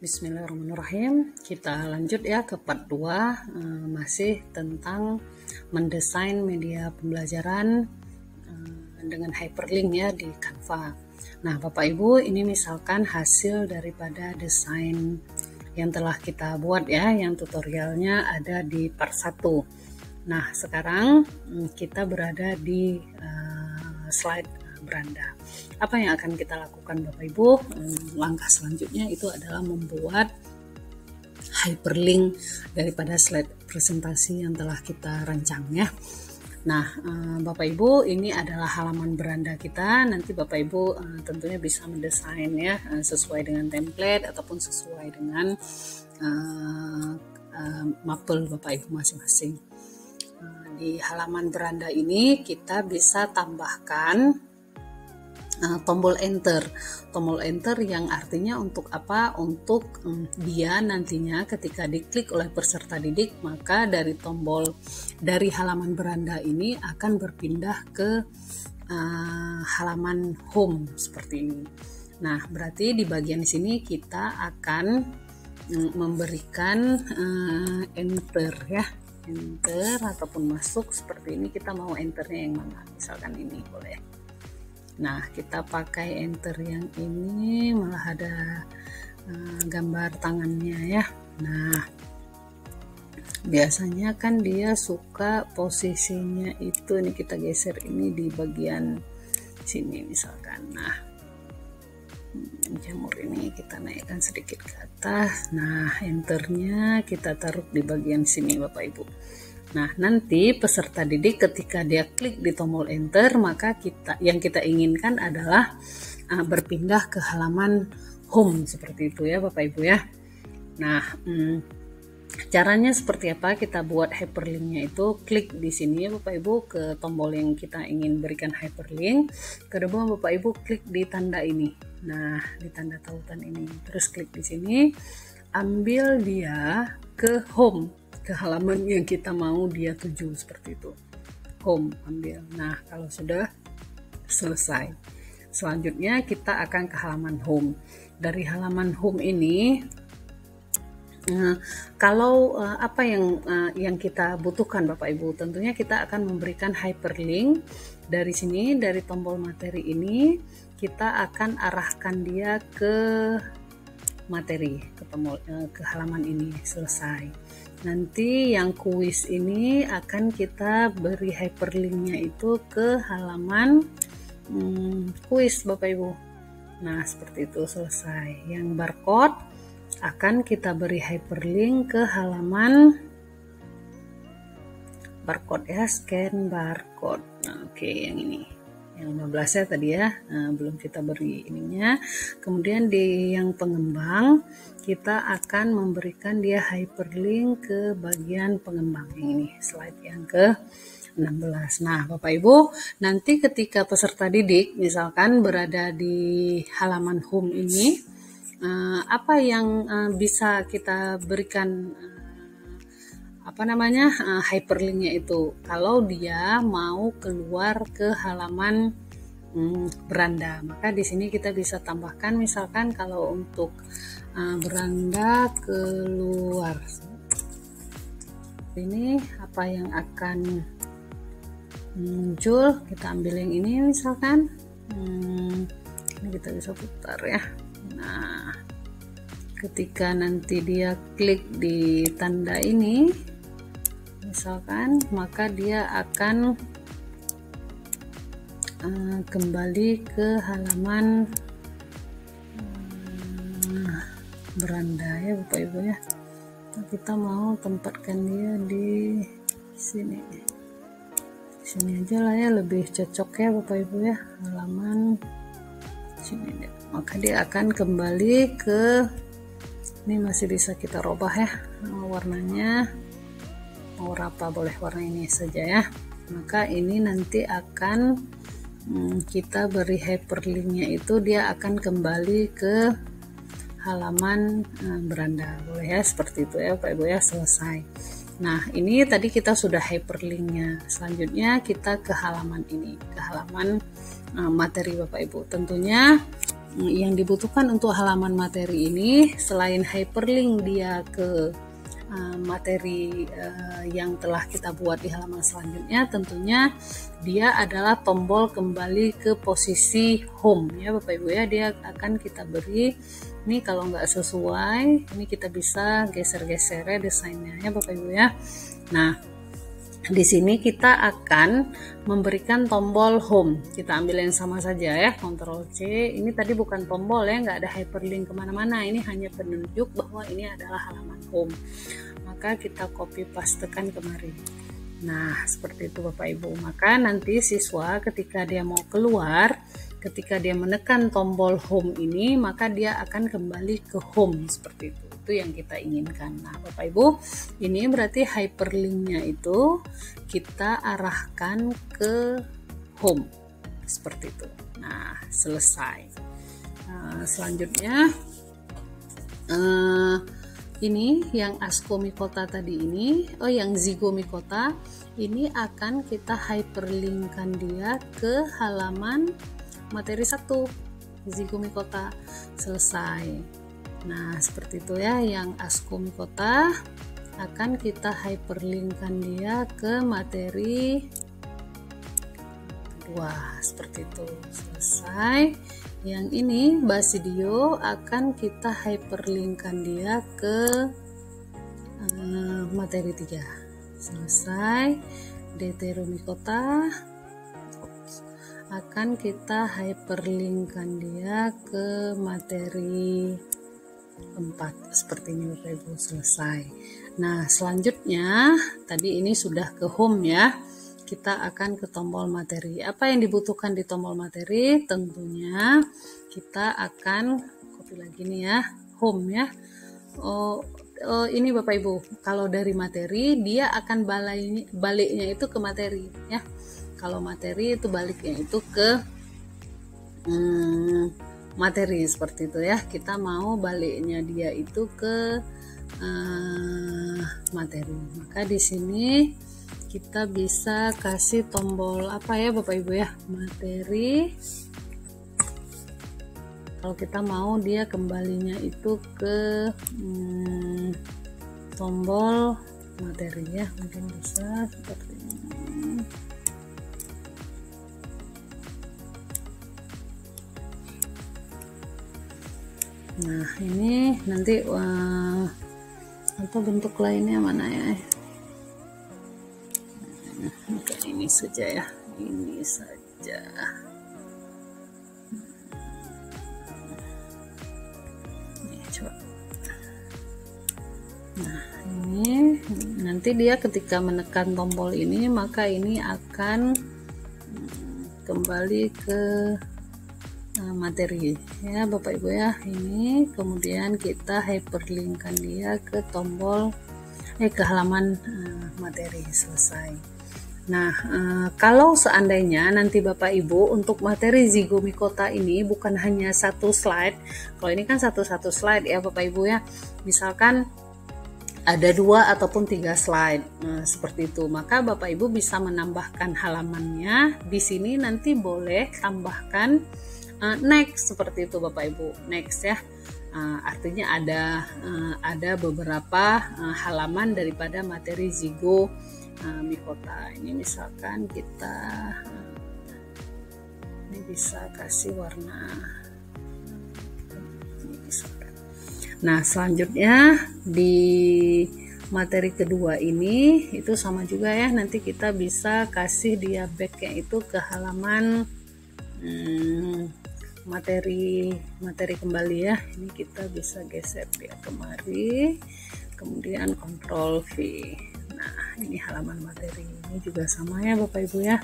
Bismillahirrahmanirrahim. Kita lanjut ya ke part 2, masih tentang mendesain media pembelajaran dengan hyperlink ya di Canva. Nah, Bapak Ibu, ini misalkan hasil daripada desain yang telah kita buat ya, yang tutorialnya ada di part 1. Nah, sekarang kita berada di slide beranda. Apa yang akan kita lakukan Bapak Ibu? Langkah selanjutnya itu adalah membuat hyperlink daripada slide presentasi yang telah kita rancang ya. Nah, Bapak Ibu, ini adalah halaman beranda kita. Nanti Bapak Ibu tentunya bisa mendesain ya sesuai dengan template ataupun sesuai dengan mapel Bapak Ibu masing-masing. Di halaman beranda ini kita bisa tambahkan tombol enter yang artinya untuk apa? Untuk dia nantinya ketika diklik oleh peserta didik, maka dari halaman beranda ini akan berpindah ke halaman home seperti ini. Nah, berarti di bagian sini kita akan memberikan enter ya, enter ataupun masuk seperti ini. Kita mau enternya yang mana? Misalkan ini boleh. Nah, kita pakai enter yang ini, malah ada gambar tangannya ya. Nah, biasanya kan dia suka posisinya itu, ini kita geser ini di bagian sini misalkan. Nah, jamur ini kita naikkan sedikit ke atas. Nah, enternya kita taruh di bagian sini Bapak Ibu. Nah, nanti peserta didik ketika dia klik di tombol enter, maka yang kita inginkan adalah berpindah ke halaman home seperti itu ya Bapak Ibu ya. Nah, caranya seperti apa? Kita buat hyperlinknya itu klik di sini ya Bapak Ibu ke tombol yang kita ingin berikan hyperlink. Kedua Bapak Ibu klik di tanda ini. Nah, di tanda tautan ini. Terus klik di sini, ambil dia ke home, ke halaman yang kita mau dia tuju seperti itu. Home ambil. Nah, kalau sudah selesai, selanjutnya kita akan ke halaman home. Dari halaman home ini kalau apa yang kita butuhkan Bapak Ibu, tentunya kita akan memberikan hyperlink dari sini, dari tombol materi ini kita akan arahkan dia ke materi, ke halaman ini. Selesai. Nanti yang kuis ini akan kita beri hyperlinknya itu ke halaman kuis Bapak Ibu. Nah, seperti itu. Selesai. Yang barcode akan kita beri hyperlink ke halaman barcode ya, scan barcode. Nah, oke, yang ini. Yang 15 ya tadi ya, belum kita beri ininya. Kemudian di yang pengembang kita akan memberikan dia hyperlink ke bagian pengembang yang ini, slide yang ke 16. Nah, Bapak Ibu, nanti ketika peserta didik misalkan berada di halaman home ini, apa yang bisa kita berikan hyperlinknya itu kalau dia mau keluar ke halaman beranda, maka di sini kita bisa tambahkan misalkan kalau untuk beranda keluar ini apa yang akan muncul, kita ambil yang ini misalkan ini kita bisa putar ya. Nah, ketika nanti dia klik di tanda ini misalkan, maka dia akan kembali ke halaman beranda ya Bapak Ibu ya. Kita mau tempatkan dia di sini aja lah ya, lebih cocok ya Bapak Ibu ya, halaman sini deh. Maka dia akan kembali ke ini, masih bisa kita rubah ya warnanya, mau apa boleh warna ini saja ya. Maka ini nanti akan kita beri hyperlinknya itu, dia akan kembali ke halaman beranda, boleh ya seperti itu ya Pak Ibu ya. Selesai. Nah, ini tadi kita sudah hyperlinknya. Selanjutnya kita ke halaman ini, ke halaman materi Bapak Ibu. Tentunya yang dibutuhkan untuk halaman materi ini, selain hyperlink dia ke materi yang telah kita buat di halaman selanjutnya, tentunya dia adalah tombol kembali ke posisi home ya Bapak Ibu ya. Dia akan kita beri ini, kalau nggak sesuai ini kita bisa geser-geser ya desainnya ya Bapak Ibu ya. Nah, di sini kita akan memberikan tombol home. Kita ambil yang sama saja ya, Ctrl C. Ini tadi bukan tombol ya, nggak ada hyperlink kemana-mana. Ini hanya penunjuk bahwa ini adalah halaman home. Maka kita copy pastekan kemari. Nah, seperti itu Bapak Ibu. Maka nanti siswa ketika dia mau keluar, ketika dia menekan tombol home ini, maka dia akan kembali ke home seperti itu. Itu yang kita inginkan. Nah, Bapak Ibu, ini berarti hyperlinknya itu kita arahkan ke home seperti itu. Nah, selesai. Selanjutnya ini yang Ascomycota tadi ini, yang Zygomycota ini akan kita hyperlinkkan dia ke halaman materi 1 Zygomycota. Selesai. Nah, seperti itu ya, yang Ascomycota akan kita hyperlinkkan dia ke materi 2 seperti itu. Selesai. Yang ini Basidio akan kita hyperlinkkan dia ke materi 3. Selesai. Deuteromycota akan kita hyperlinkkan dia ke materi 4 seperti ini Bapak Ibu. Selesai. Nah, selanjutnya tadi ini sudah ke home ya. Kita akan ke tombol materi. Apa yang dibutuhkan di tombol materi? Tentunya kita akan copy lagi nih ya, home ya. Ini Bapak Ibu, kalau dari materi dia akan baliknya itu ke materi ya. Kalau materi itu baliknya itu ke materi seperti itu ya. Kita mau baliknya dia itu ke materi. Maka di sini kita bisa kasih tombol apa ya Bapak Ibu ya, materi. Kalau kita mau dia kembalinya itu ke tombol materi ya, mungkin bisa seperti ini. Nah, ini nanti atau bentuk lainnya mana ya? Ini saja ya, ini saja. Ini coba. Nah, ini nanti dia ketika menekan tombol ini, maka ini akan kembali ke materi ya Bapak Ibu ya. Ini kemudian kita hyperlinkkan dia ke tombol ke halaman materi. Selesai. Nah, kalau seandainya nanti Bapak Ibu untuk materi Zygomycota ini bukan hanya satu slide, kalau ini kan satu-satu slide ya Bapak Ibu ya, misalkan ada 2 ataupun 3 slide, seperti itu, maka Bapak Ibu bisa menambahkan halamannya. Di sini nanti boleh tambahkan next seperti itu Bapak Ibu, next ya. Artinya ada beberapa halaman daripada materi Zygomycota. Ini misalkan kita ini bisa kasih warna ini misalkan. Nah, selanjutnya di materi kedua ini itu sama juga ya, nanti kita bisa kasih dia backnya itu ke halaman materi kembali ya. Ini kita bisa geser dia kemari, kemudian Ctrl V. Nah, ini halaman materi, ini juga sama ya Bapak Ibu ya.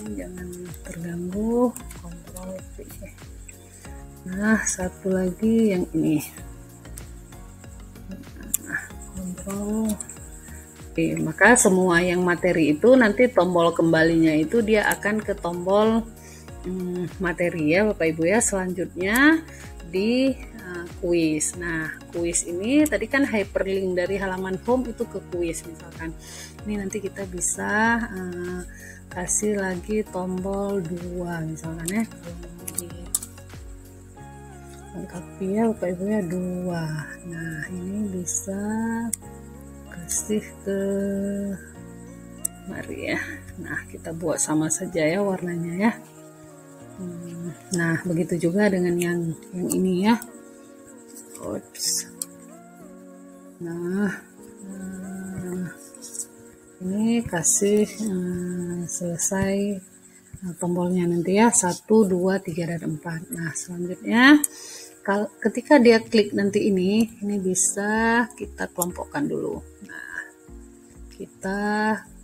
Ini jangan terganggu, Ctrl V. Nah, satu lagi yang ini. Nah, Ctrl V. Maka semua yang materi itu nanti tombol kembalinya itu dia akan ke tombol materi ya Bapak Ibu ya. Selanjutnya di kuis. Nah, kuis ini tadi kan hyperlink dari halaman home itu ke kuis misalkan. Ini nanti kita bisa kasih lagi tombol 2 misalkan ya. lengkapi ya Bapak Ibu ya, 2. Nah ini bisa kasih ke mari ya. Nah kita buat sama saja ya warnanya ya. Nah begitu juga dengan yang ini ya. Oops. Nah ini kasih selesai tombolnya nanti ya, 1, 2, 3, dan 4. Nah selanjutnya ketika dia klik nanti ini bisa kita kelompokkan dulu. Nah kita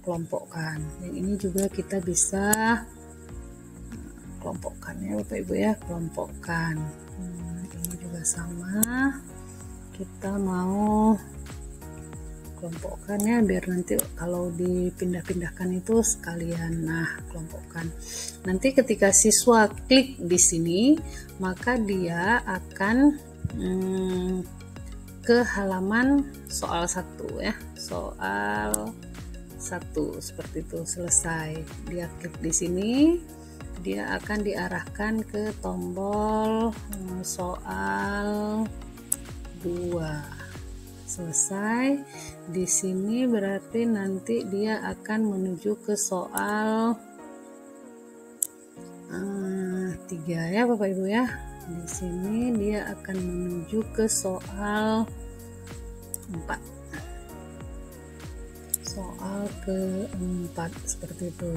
kelompokkan, yang ini juga kita bisa kelompokkan ya Bapak Ibu ya, kelompokkan. Ini juga sama, kita mau kelompokkan ya, biar nanti kalau dipindah-pindahkan itu sekalian. Nah kelompokkan, nanti ketika siswa klik di sini maka dia akan ke halaman soal 1 ya, soal 1 seperti itu. Selesai dia klik di sini, dia akan diarahkan ke tombol soal 2. Selesai di sini berarti nanti dia akan menuju ke soal 3 ya Bapak Ibu ya. Di sini dia akan menuju ke soal 4. Soal ke-4 seperti itu.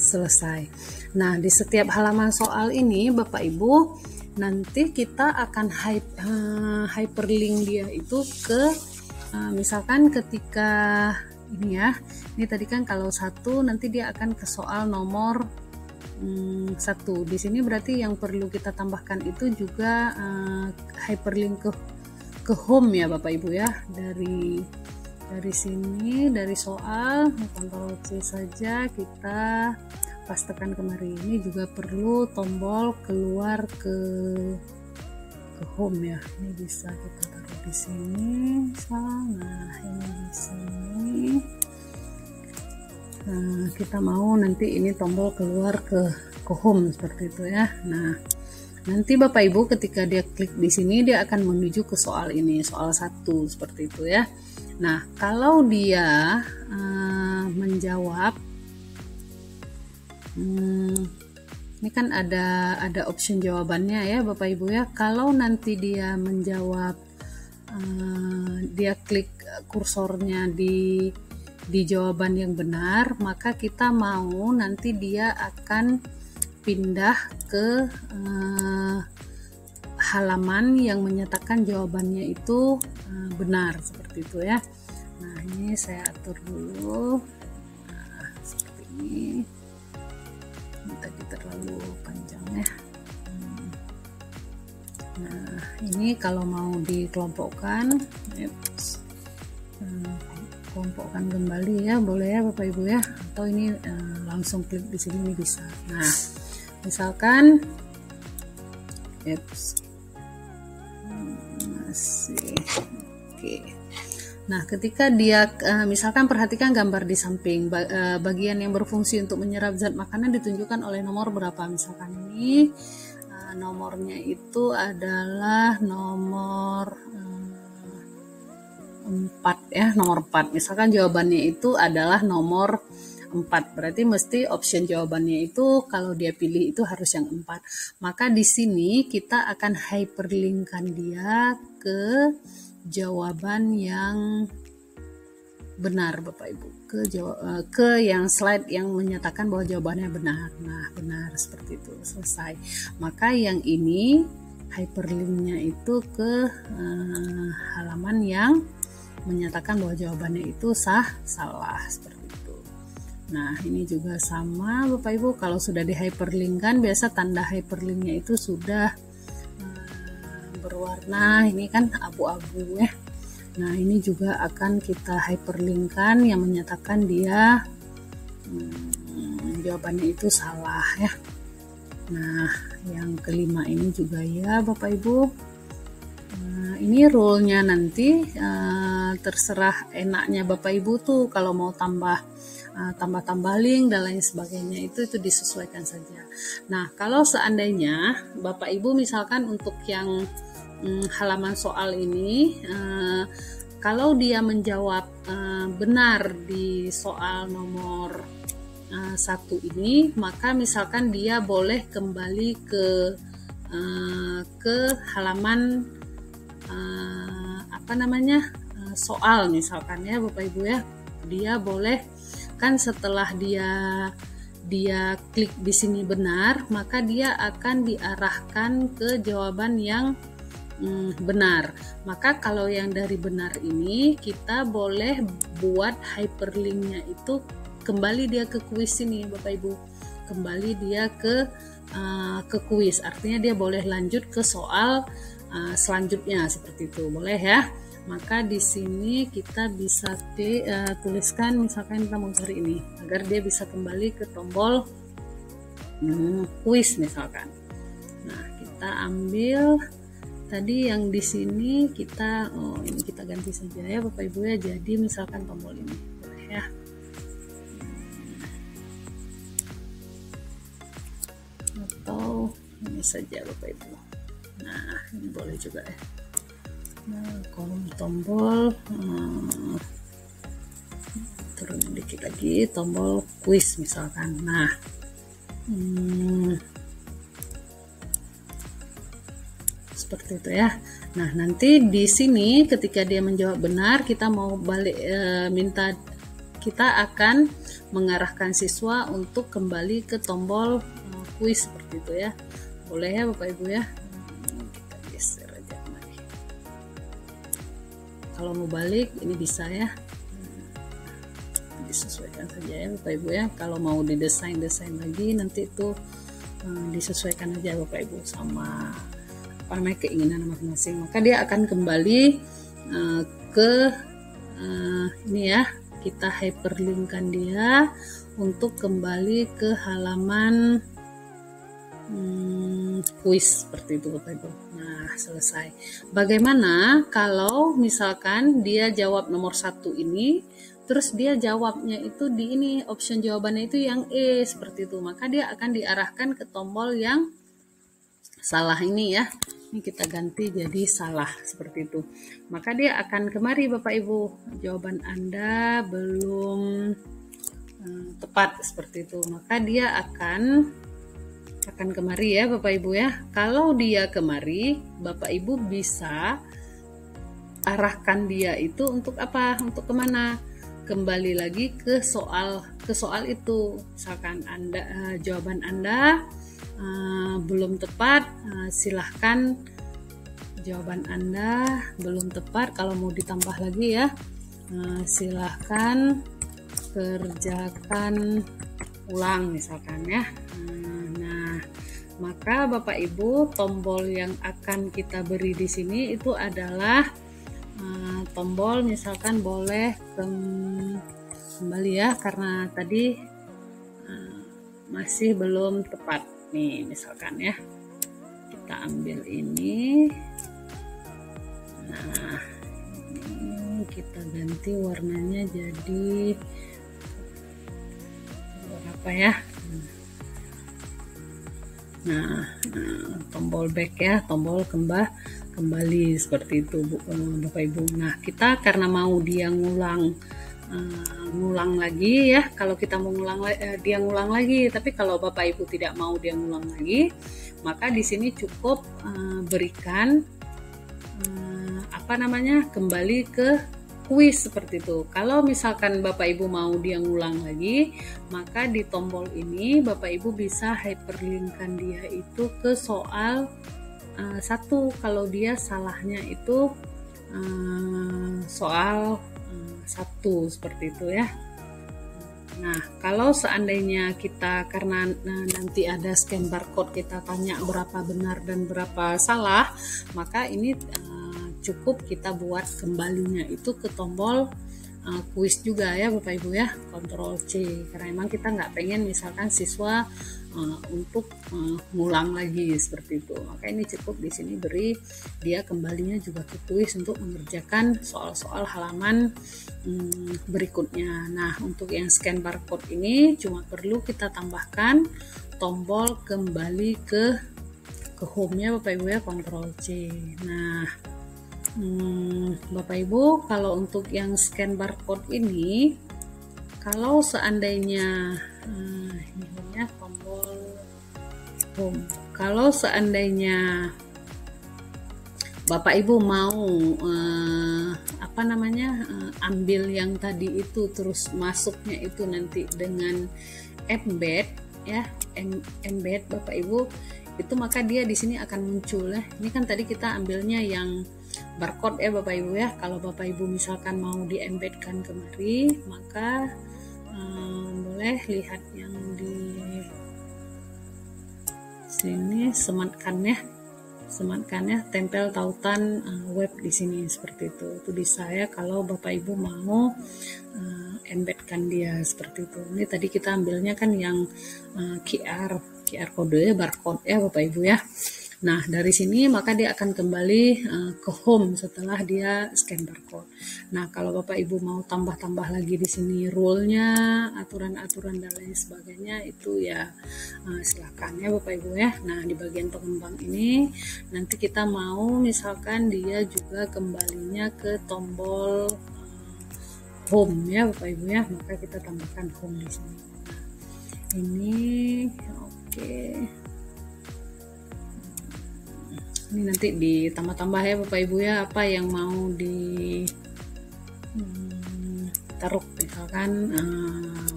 Selesai. Nah di setiap halaman soal ini Bapak Ibu, nanti kita akan hyperlink dia itu ke misalkan ketika ini ya, ini tadi kan kalau 1 nanti dia akan ke soal nomor 1. Di sini berarti yang perlu kita tambahkan itu juga hyperlink ke home ya Bapak Ibu ya. Dari sini, dari soal Ctrl C saja kita pastekan kemari. Ini juga perlu tombol keluar ke home ya. Ini bisa kita taruh di sini. Nah ini di sini. Nah, kita mau nanti ini tombol keluar ke home seperti itu ya. Nah nanti Bapak Ibu ketika dia klik di sini dia akan menuju ke soal ini, soal 1 seperti itu ya. Nah kalau dia menjawab, ini kan ada option jawabannya ya Bapak Ibu ya. Kalau nanti dia menjawab, dia klik kursornya di jawaban yang benar, maka kita mau nanti dia akan pindah ke halaman yang menyatakan jawabannya itu benar seperti itu ya. Nah ini saya atur dulu. Nah, seperti ini. Ini tadi terlalu panjang ya. Nah ini kalau mau dikelompokkan, kelompokkan kembali ya, boleh ya Bapak Ibu ya, atau ini langsung klik di sini ini bisa. Nah misalkan masih oke. Nah ketika dia misalkan perhatikan gambar di samping, bagian yang berfungsi untuk menyerap zat makanan ditunjukkan oleh nomor berapa. Misalkan ini nomornya itu adalah nomor 4 ya, nomor 4. Misalkan jawabannya itu adalah nomor 4, berarti mesti option jawabannya itu kalau dia pilih itu harus yang 4. Maka di sini kita akan hyperlinkkan dia ke jawaban yang benar Bapak Ibu, ke yang slide yang menyatakan bahwa jawabannya benar. Nah benar seperti itu, selesai. Maka yang ini hyperlinknya itu ke halaman yang menyatakan bahwa jawabannya itu salah seperti itu. Nah ini juga sama Bapak Ibu, kalau sudah di hyperlinkkan biasa tanda hyperlinknya itu sudah berwarna ini kan abu-abu ya. Nah ini juga akan kita hyperlinkkan yang menyatakan dia jawabannya itu salah ya. Nah yang kelima ini juga ya Bapak Ibu. Ini rule-nya nanti terserah enaknya Bapak Ibu tuh, kalau mau tambah link dan lain sebagainya itu disesuaikan saja. Nah, kalau seandainya Bapak Ibu misalkan untuk yang halaman soal ini, kalau dia menjawab benar di soal nomor 1 ini, maka misalkan dia boleh kembali ke halaman soal misalkan ya Bapak Ibu ya. Dia boleh kan setelah dia klik di sini benar, maka dia akan diarahkan ke jawaban yang benar. Maka kalau yang dari benar ini kita boleh buat hyperlinknya itu kembali dia ke kuis ini Bapak Ibu, kembali dia ke kuis, artinya dia boleh lanjut ke soal selanjutnya seperti itu, boleh ya. Maka di sini kita bisa tuliskan misalkan kita mau cari ini agar dia bisa kembali ke tombol kuis misalkan. Nah, kita ambil tadi yang di sini ini kita ganti saja ya Bapak Ibu ya. Jadi misalkan tombol ini boleh ya. Atau ini saja Bapak Ibu. Nah, ini boleh juga ya. Nah, kolom tombol turun dikit lagi, tombol kuis misalkan. Nah, seperti itu ya. Nah, nanti di sini ketika dia menjawab benar, kita mau balik kita akan mengarahkan siswa untuk kembali ke tombol kuis seperti itu ya. Boleh ya Bapak Ibu ya. Kita geser aja kembali. Kalau mau balik ini bisa ya. Disesuaikan saja ya Bapak Ibu ya. Kalau mau didesain lagi nanti itu disesuaikan aja Bapak Ibu sama keinginan masing-masing. Maka dia akan kembali ke ini ya. Kita hyperlinkkan dia untuk kembali ke halaman kuis seperti itu Bapak Ibu. Nah, selesai. Bagaimana kalau misalkan dia jawab nomor 1 ini, terus dia jawabnya itu di ini, option jawabannya itu yang E seperti itu, maka dia akan diarahkan ke tombol yang salah ini ya. Ini kita ganti jadi salah seperti itu. Maka dia akan kemari Bapak Ibu, jawaban Anda belum tepat seperti itu. Maka dia akan kemari ya Bapak Ibu ya. Kalau dia kemari, Bapak Ibu bisa arahkan dia itu untuk apa? Untuk kemana? Kembali lagi ke soal itu. Misalkan jawaban Anda belum tepat, silahkan jawaban Anda belum tepat. Kalau mau ditambah lagi ya, silahkan kerjakan ulang misalkan ya. Nah, maka Bapak Ibu, tombol yang akan kita beri di sini itu adalah tombol misalkan boleh kembali ya, karena tadi masih belum tepat nih misalkan ya. Kita ambil ini. Nah, ini kita ganti warnanya jadi apa ya? Nah, tombol back ya, tombol kembali seperti itu Bapak Ibu. Nah, kita karena mau dia ngulang lagi ya, kalau kita mau dia ngulang lagi, tapi kalau Bapak Ibu tidak mau dia ngulang lagi, maka di sini cukup berikan kembali ke kuis seperti itu. Kalau misalkan Bapak Ibu mau dia ngulang lagi, maka di tombol ini Bapak Ibu bisa hyperlinkkan dia itu ke soal 1 kalau dia salahnya itu soal 1 seperti itu ya. Nah, kalau seandainya kita karena nanti ada scan barcode, kita tanya berapa benar dan berapa salah, maka ini cukup kita buat kembalinya itu ke tombol kuis juga ya Bapak Ibu ya, Ctrl C, karena memang kita nggak pengen misalkan siswa untuk ngulang lagi seperti itu. Maka ini cukup di sini beri dia kembalinya juga ke kuis untuk mengerjakan soal-soal halaman berikutnya. Nah, untuk yang scan barcode ini cuma perlu kita tambahkan tombol kembali ke home-nya Bapak Ibu ya, Ctrl C. Nah, Bapak Ibu, kalau untuk yang scan barcode ini, kalau seandainya ini ya, tombol home. Kalau seandainya Bapak Ibu mau ambil yang tadi itu terus masuknya itu nanti dengan embed ya, embed Bapak Ibu itu, maka dia di sini akan muncul ya. Ini kan tadi kita ambilnya yang barcode ya Bapak Ibu ya. Kalau Bapak Ibu misalkan mau di embedkan kemari, maka boleh lihat yang di sini, sematkan ya, tempel tautan web di sini seperti itu. Itu bisa ya kalau Bapak Ibu mau embedkan dia seperti itu. Ini tadi kita ambilnya kan yang QR kode ya, barcode ya Bapak Ibu ya. Nah, dari sini maka dia akan kembali ke home setelah dia scan barcode. Nah, kalau Bapak Ibu mau tambah-tambah lagi di sini rule-nya, aturan-aturan dan lain sebagainya, itu ya silakan ya Bapak Ibu ya. Nah, di bagian pengembang ini nanti kita mau misalkan dia juga kembalinya ke tombol home ya Bapak Ibu ya, maka kita tambahkan home di sini. Ini oke. Ini nanti ditambah-tambah ya Bapak Ibu ya, apa yang mau di taruh, misalkan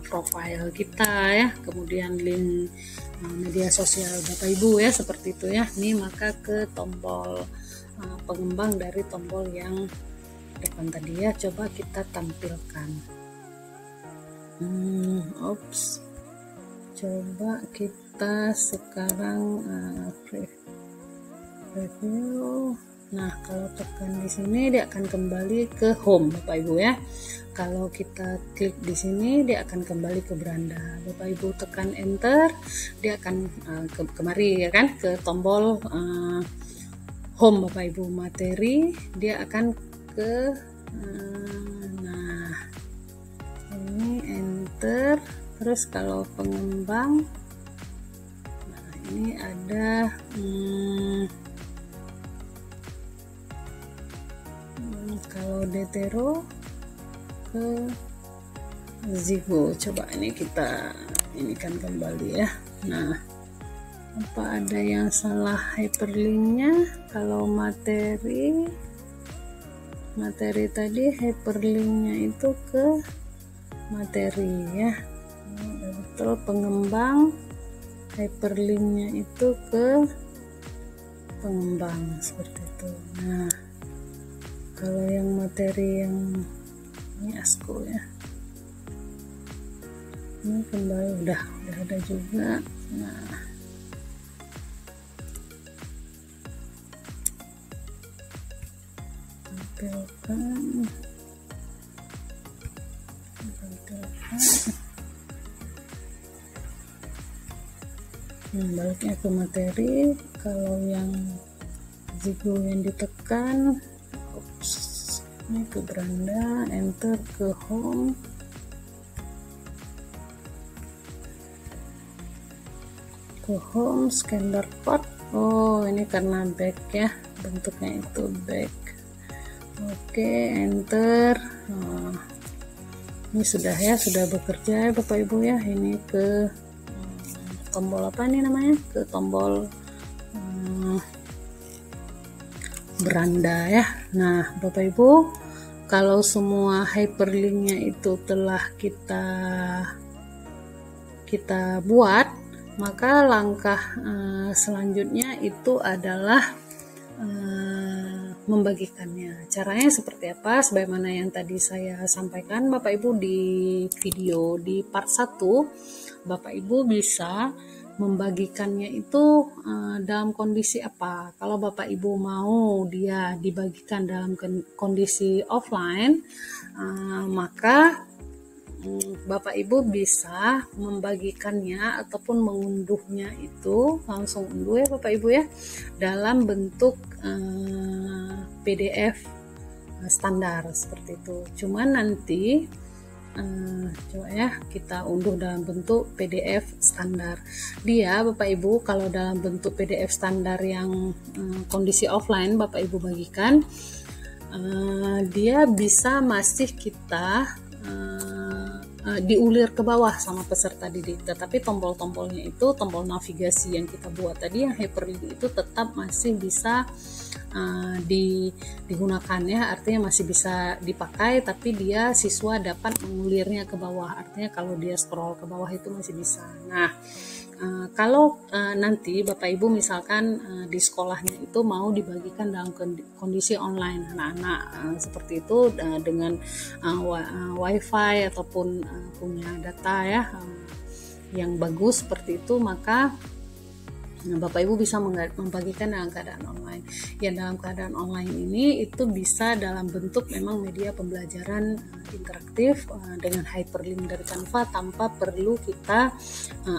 profile kita ya, kemudian link media sosial Bapak Ibu ya, seperti itu ya. Ini maka ke tombol pengembang dari tombol yang depan tadi ya, coba kita tampilkan. Coba kita sekarang review. Nah, kalau tekan di sini dia akan kembali ke home Bapak Ibu ya. Kalau kita klik di sini dia akan kembali ke beranda. Bapak Ibu tekan enter, dia akan kemari ya kan, ke tombol home Bapak Ibu, materi, dia akan ke nah ini enter. Terus kalau pengembang, nah ini ada kalau Detero ke Zigo. Coba ini kita ini kan kembali ya. Nah, apa ada yang salah hyperlinknya? Kalau materi tadi hyperlinknya itu ke materi ya. Betul, pengembang hyperlinknya itu ke pengembang seperti itu. Nah, kalau yang materi yang ini ASCO ya, ini kembali udah ada juga. Nah, tampilkan baliknya ke materi. Kalau yang Zigo yang ditekan, ini ke beranda, enter ke home, scan barcode. Oh, ini karena back ya, bentuknya itu back. Oke, enter. Ini sudah ya, sudah bekerja ya Bapak Ibu ya. Ini ke tombol apa nih namanya, ke tombol beranda ya. Nah Bapak Ibu, kalau semua hyperlinknya itu telah kita buat, maka langkah selanjutnya itu adalah membagikannya. Caranya seperti apa? Sebagaimana yang tadi saya sampaikan Bapak Ibu di video di part 1, Bapak Ibu bisa membagikannya itu dalam kondisi apa. Kalau Bapak Ibu mau dia dibagikan dalam kondisi offline, maka Bapak Ibu bisa membagikannya ataupun mengunduhnya itu langsung unduh ya Bapak Ibu ya, dalam bentuk PDF standar seperti itu. Cuman nanti coba ya kita unduh dalam bentuk PDF standar. Dia Bapak Ibu kalau dalam bentuk PDF standar yang kondisi offline Bapak Ibu bagikan, dia bisa masih kita diulir ke bawah sama peserta didik, tetapi tombol-tombolnya itu tombol navigasi yang kita buat tadi yang hyperlink itu tetap masih bisa digunakan ya, artinya masih bisa dipakai, tapi dia siswa dapat mengulirnya ke bawah, artinya kalau dia scroll ke bawah itu masih bisa. Nah kalau nanti Bapak Ibu misalkan di sekolahnya itu mau dibagikan dalam kondisi online anak-anak seperti itu dengan wifi ataupun punya data ya yang bagus seperti itu, maka Bapak Ibu bisa membagikan dalam keadaan online. Ya dalam keadaan online ini itu bisa dalam bentuk memang media pembelajaran interaktif dengan hyperlink dari Canva tanpa perlu kita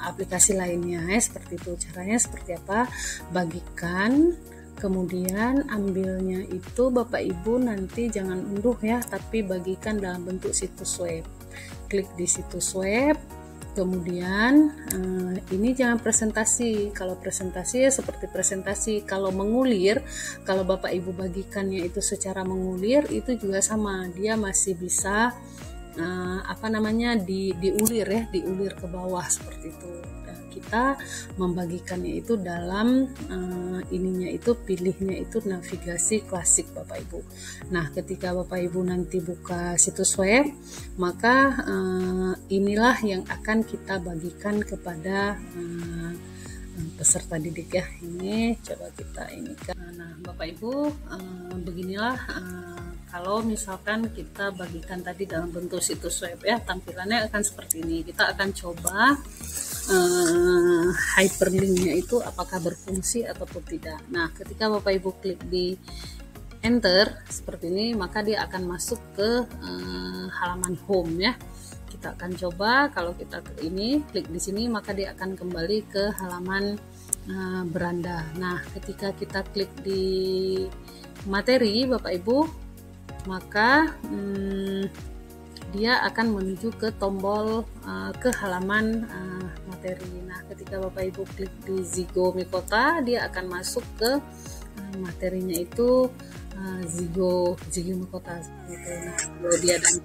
aplikasi lainnya ya, seperti itu. Caranya seperti apa? Bagikan, kemudian ambilnya itu Bapak Ibu nanti jangan unduh ya, tapi bagikan dalam bentuk situs web. Klik di situs web. Kemudian ini jangan presentasi. Kalau presentasi ya seperti presentasi. Kalau mengulir, kalau Bapak Ibu bagikannya itu secara mengulir itu juga sama. Dia masih bisa diulir ya, diulir ke bawah seperti itu. Dan kita membagikannya itu dalam pilihnya itu navigasi klasik Bapak Ibu. Nah, ketika Bapak Ibu nanti buka situs web, maka inilah yang akan kita bagikan kepada peserta didik ya. Ini coba kita ini kan. Nah, Bapak Ibu beginilah kalau misalkan kita bagikan tadi dalam bentuk situs web ya, tampilannya akan seperti ini. Kita akan coba hyperlinknya itu apakah berfungsi ataupun tidak. Nah, ketika Bapak Ibu klik di enter seperti ini, maka dia akan masuk ke halaman home ya. Kita akan coba kalau kita ini klik di sini, maka dia akan kembali ke halaman beranda. Nah, ketika kita klik di materi Bapak Ibu, maka dia akan menuju ke tombol ke halaman materi. Nah, ketika Bapak Ibu klik di Zigo Mikota, dia akan masuk ke materinya itu Zigo Mikota gitu. Nah, kalau dia dan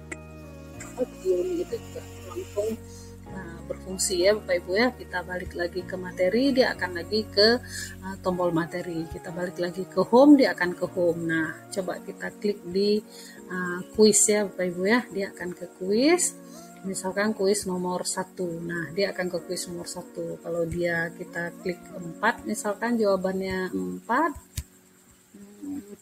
video itu juga langsung berfungsi ya Bapak Ibu ya. Kita balik lagi ke materi, dia akan lagi ke tombol materi. Kita balik lagi ke home, dia akan ke home. Nah, coba kita klik di kuis ya Bapak Ibu ya, dia akan ke kuis. Misalkan kuis nomor 1. Nah, dia akan ke kuis nomor 1. Kalau kita klik 4, misalkan jawabannya 4.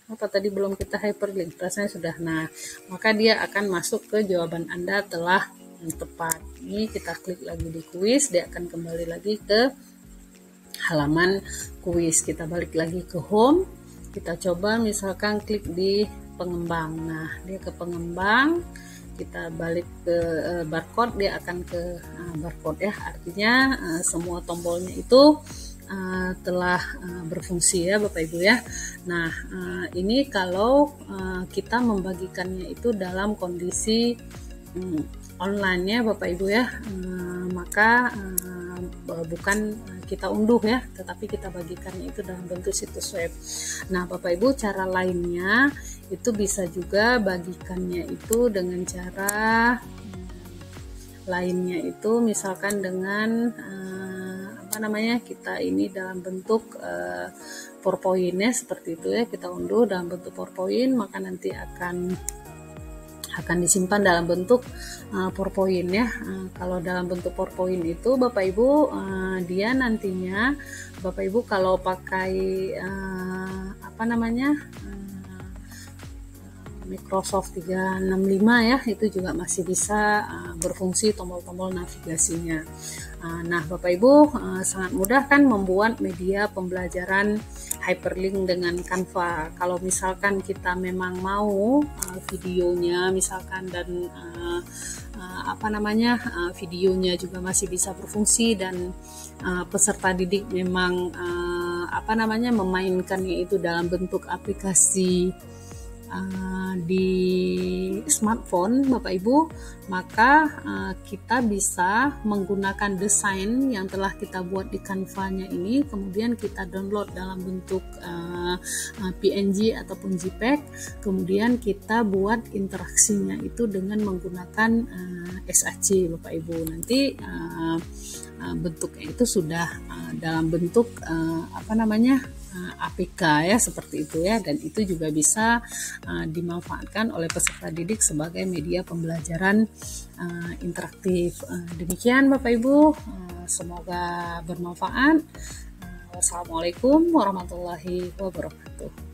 Apa tadi belum kita hyperlink, rasanya sudah. Nah, maka dia akan masuk ke jawaban Anda telah tepat. Ini kita klik lagi di kuis, dia akan kembali lagi ke halaman kuis. Kita balik lagi ke home, kita coba misalkan klik di pengembang. Nah, dia ke pengembang, kita balik ke barcode, dia akan ke barcode ya. Artinya semua tombolnya itu telah berfungsi ya Bapak Ibu ya. Nah, ini kalau kita membagikannya itu dalam kondisi online ya Bapak Ibu ya, maka bukan kita unduh ya, tetapi kita bagikannya itu dalam bentuk situs web. Nah Bapak Ibu, cara lainnya itu bisa juga bagikannya itu dengan cara lainnya itu misalkan dengan kita ini dalam bentuk PowerPoint ya, seperti itu ya, kita unduh dalam bentuk PowerPoint, maka nanti akan disimpan dalam bentuk PowerPoint ya. Kalau dalam bentuk PowerPoint itu Bapak Ibu, dia nantinya Bapak Ibu kalau pakai Microsoft 365 ya, itu juga masih bisa berfungsi tombol-tombol navigasinya. Nah Bapak Ibu, sangat mudah kan membuat media pembelajaran hyperlink dengan Canva. Kalau misalkan kita memang mau videonya misalkan dan videonya juga masih bisa berfungsi dan peserta didik memang memainkannya itu dalam bentuk aplikasi di smartphone Bapak Ibu, maka kita bisa menggunakan desain yang telah kita buat di Canva-nya ini, kemudian kita download dalam bentuk PNG ataupun JPEG, kemudian kita buat interaksinya itu dengan menggunakan SAC Bapak Ibu. Nanti bentuknya itu sudah dalam bentuk APK ya, seperti itu ya, dan itu juga bisa dimanfaatkan oleh peserta didik sebagai media pembelajaran interaktif. Demikian Bapak Ibu, semoga bermanfaat. Wassalamualaikum warahmatullahi wabarakatuh.